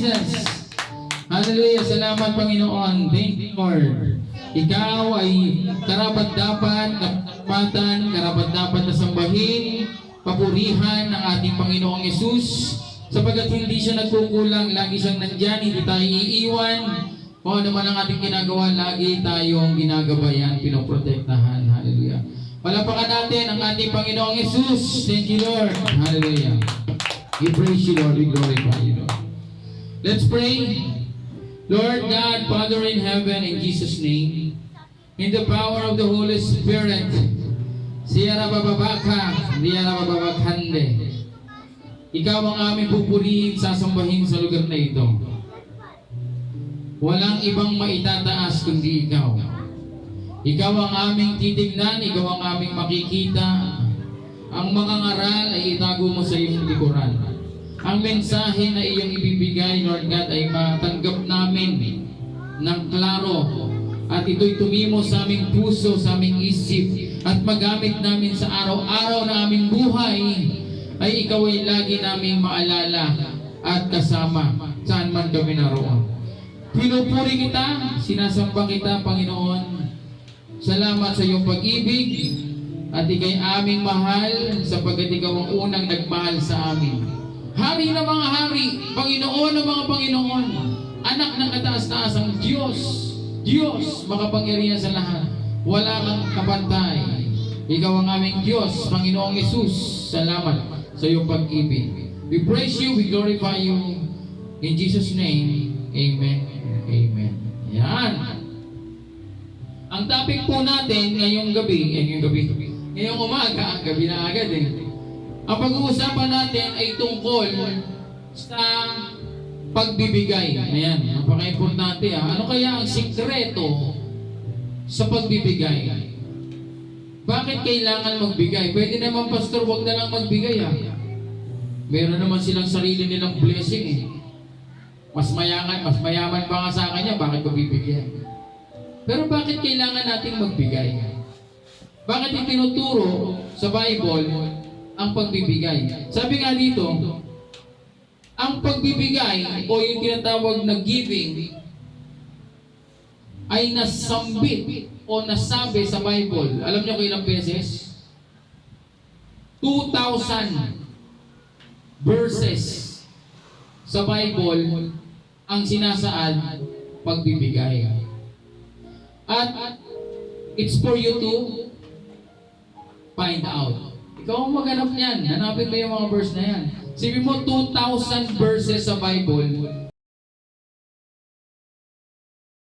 Jesus. Hallelujah. Salamat, Panginoon. Thank you, Lord. Ikaw ay karapat-dapat na kapatan, karapat-dapat na sambahin, papurihan ng ating Panginoong Yesus, sapagkat hindi siya nagkukulang, lagi siyang nandyan, hindi tayo iiwan. Kung ano man ang ating ginagawa, lagi tayong ginagabayan, pinoprotektahan. Hallelujah. Palapakan natin ang ating Panginoong Yesus. Thank you, Lord. Hallelujah. We praise you, Lord. We glorify you, Lord. Let's pray. Lord God, Father in heaven, in Jesus' name, in the power of the Holy Spirit, Siyara bababaka, Siyara bababakhande. Ikaw ang aming pupurihin, sasambahin sa lugar na ito. Walang ibang maitataas kundi ikaw. Ikaw ang aming titignan, ikaw ang aming makikita. Ang mga ngaral ay itago mo sa iyong likuran. Ang mensahe na iyong ibibigay, Lord God, ay matanggap namin ng klaro. At ito'y tumimo sa aming puso, sa aming isip, at magamit namin sa araw-araw na aming buhay, ay ikaw ay lagi naming maalala at kasama saan man kami naroon. Pinupuri kita, sinasamba kita, Panginoon. Salamat sa iyong pag-ibig at ikay aming mahal sapagkat ikaw ang unang nagmahal sa amin. Hari ng mga hari, Panginoon ng mga Panginoon, anak ng kataas-taasang Diyos, Diyos, makapangyarihan sa lahat. Wala kang kapantay. Ikaw ang aming Diyos, Panginoong Yesus. Salamat sa iyong pag-ibig. We praise you, we glorify you. In Jesus' name, amen. Amen. Yan. Ang topic po natin ngayong ngayong umaga, ang gabi na agad eh. Ang pag-uusapan natin ay tungkol sa pagbibigay. Ayan, napaka-importante ha. Ano kaya ang sikreto sa pagbibigay? Bakit kailangan magbigay? Pwede naman, pastor, wag na lang magbigay ha. Meron naman silang sarili nilang blessing eh. Mas mayaman pa nga sa kanya, bakit magbibigay? Pero bakit kailangan nating magbigay? Bakit itinuturo sa Bible ang pagbibigay? Sabi nga dito, ang pagbibigay o yung tinatawag na giving ay nasambit o nasabi sa Bible. Alam niyo kung ilang beses? 2,000 verses sa Bible ang sinasaad pagbibigay. At it's for you to find out. Ikaw ang maghanap niyan. Hanapin mo yung mga verse na yan. Sabi mo, 2,000 verses sa Bible